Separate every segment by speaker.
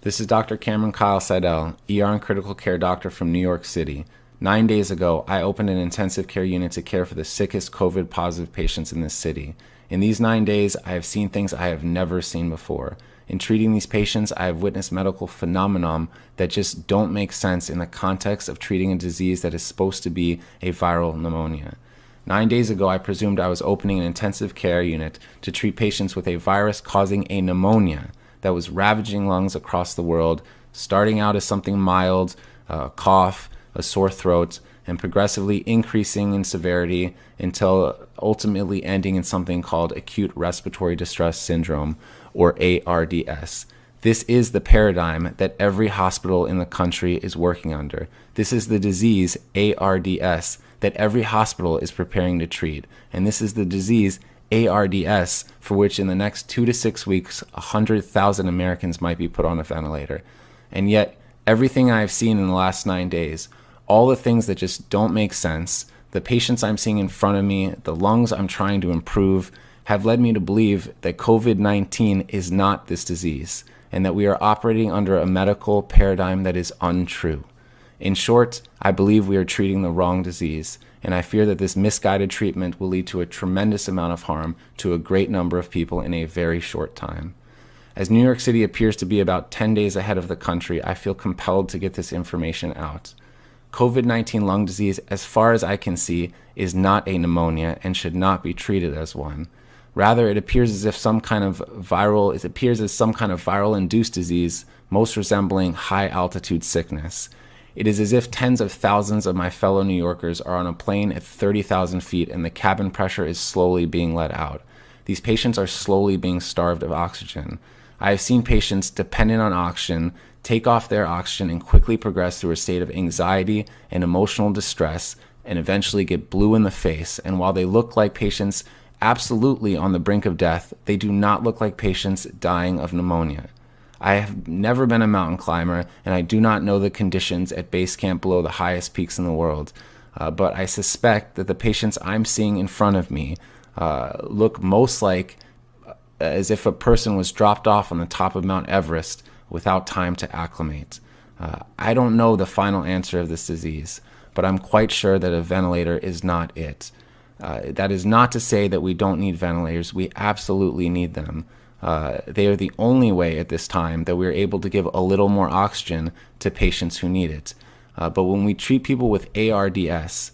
Speaker 1: This is Dr. Cameron Kyle Seidel, ER and critical care doctor from New York City. 9 days ago, I opened an intensive care unit to care for the sickest COVID-positive patients in this city. In these 9 days, I have seen things I have never seen before. In treating these patients, I have witnessed medical phenomena that just don't make sense in the context of treating a disease that is supposed to be a viral pneumonia. 9 days ago, I presumed I was opening an intensive care unit to treat patients with a virus causing a pneumonia that was ravaging lungs across the world, starting out as something mild, a cough, a sore throat, and progressively increasing in severity until ultimately ending in something called acute respiratory distress syndrome, or ARDS. This is the paradigm that every hospital in the country is working under. This is the disease, ARDS, that every hospital is preparing to treat. And this is the disease, ARDS, for which in the next 2 to 6 weeks, 100,000 Americans might be put on a ventilator. And yet, everything I've seen in the last 9 days, all the things that just don't make sense, the patients I'm seeing in front of me, the lungs I'm trying to improve, have led me to believe that COVID-19 is not this disease, and that we are operating under a medical paradigm that is untrue. In short, I believe we are treating the wrong disease, and I fear that this misguided treatment will lead to a tremendous amount of harm to a great number of people in a very short time. As New York City appears to be about 10 days ahead of the country, I feel compelled to get this information out. COVID-19 lung disease, as far as I can see, is not a pneumonia and should not be treated as one. Rather, it appears as some kind of viral-induced disease, most resembling high-altitude sickness. It is as if tens of thousands of my fellow New Yorkers are on a plane at 30,000 feet and the cabin pressure is slowly being let out. These patients are slowly being starved of oxygen. I have seen patients dependent on oxygen take off their oxygen and quickly progress through a state of anxiety and emotional distress and eventually get blue in the face. And while they look like patients absolutely on the brink of death, they do not look like patients dying of pneumonia. I have never been a mountain climber, and I do not know the conditions at base camp below the highest peaks in the world. But I suspect that the patients I'm seeing in front of me look most like as if a person was dropped off on the top of Mount Everest without time to acclimate. I don't know the final answer of this disease, but I'm quite sure that a ventilator is not it. That is not to say that we don't need ventilators. We absolutely need them. They are the only way at this time that we're able to give a little more oxygen to patients who need it. But when we treat people with ARDS,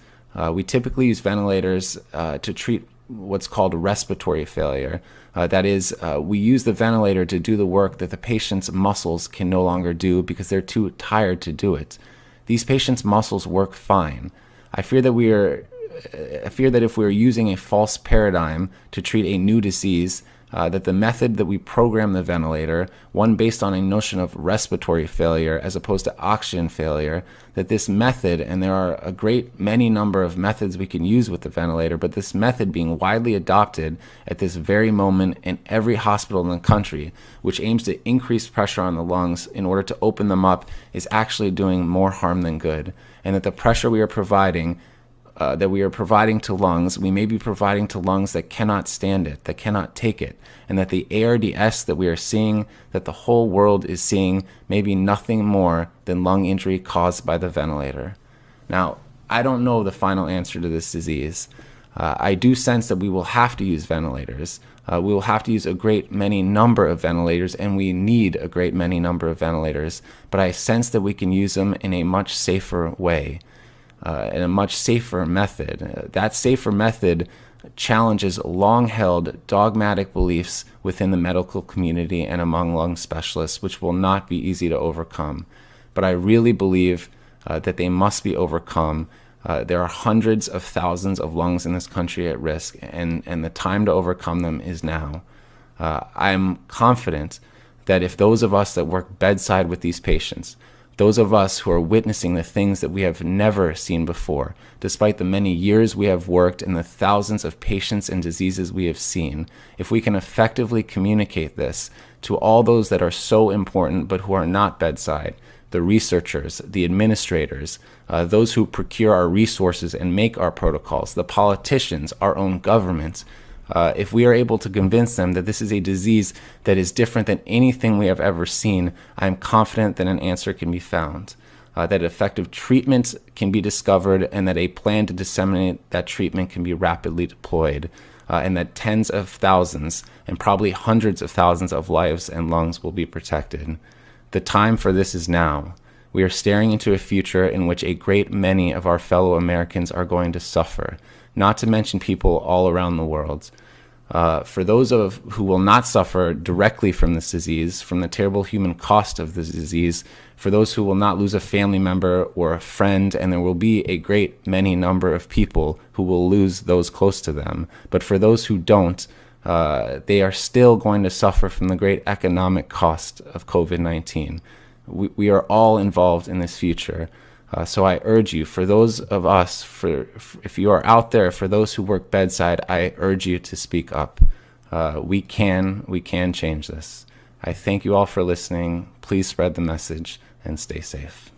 Speaker 1: we typically use ventilators to treat what's called respiratory failure. That is, we use the ventilator to do the work that the patient's muscles can no longer do because they're too tired to do it. These patients' muscles work fine. I fear that if we're using a false paradigm to treat a new disease, that the method that we program the ventilator, one based on a notion of respiratory failure as opposed to oxygen failure, that this method, and there are a great many number of methods we can use with the ventilator, but this method being widely adopted at this very moment in every hospital in the country, which aims to increase pressure on the lungs in order to open them up, is actually doing more harm than good. And that the pressure we are providing to lungs, we may be providing to lungs that cannot stand it, that cannot take it, and that the ARDS that we are seeing, that the whole world is seeing, may be nothing more than lung injury caused by the ventilator. Now, I don't know the final answer to this disease. I do sense that we will have to use ventilators. We will have to use a great many number of ventilators, and we need a great many number of ventilators, but I sense that we can use them in a much safer way. And a much safer method. That safer method challenges long-held dogmatic beliefs within the medical community and among lung specialists, which will not be easy to overcome. But I really believe that they must be overcome. There are hundreds of thousands of lungs in this country at risk, and the time to overcome them is now. I'm confident that if those of us that work bedside with these patients, those of us who are witnessing the things that we have never seen before, despite the many years we have worked and the thousands of patients and diseases we have seen, if we can effectively communicate this to all those that are so important but who are not bedside, the researchers, the administrators, those who procure our resources and make our protocols, the politicians, our own governments, If we are able to convince them that this is a disease that is different than anything we have ever seen, I am confident that an answer can be found, that effective treatment can be discovered, and that a plan to disseminate that treatment can be rapidly deployed, and that tens of thousands and probably hundreds of thousands of lives and lungs will be protected. The time for this is now. We are staring into a future in which a great many of our fellow Americans are going to suffer, not to mention people all around the world. For those who will not suffer directly from this disease, from the terrible human cost of this disease, for those who will not lose a family member or a friend, and there will be a great many number of people who will lose those close to them. But for those who don't, they are still going to suffer from the great economic cost of COVID-19. We are all involved in this future. So I urge you, for those of us, if you are out there, for those who work bedside, I urge you to speak up. We can change this. I thank you all for listening. Please spread the message and stay safe.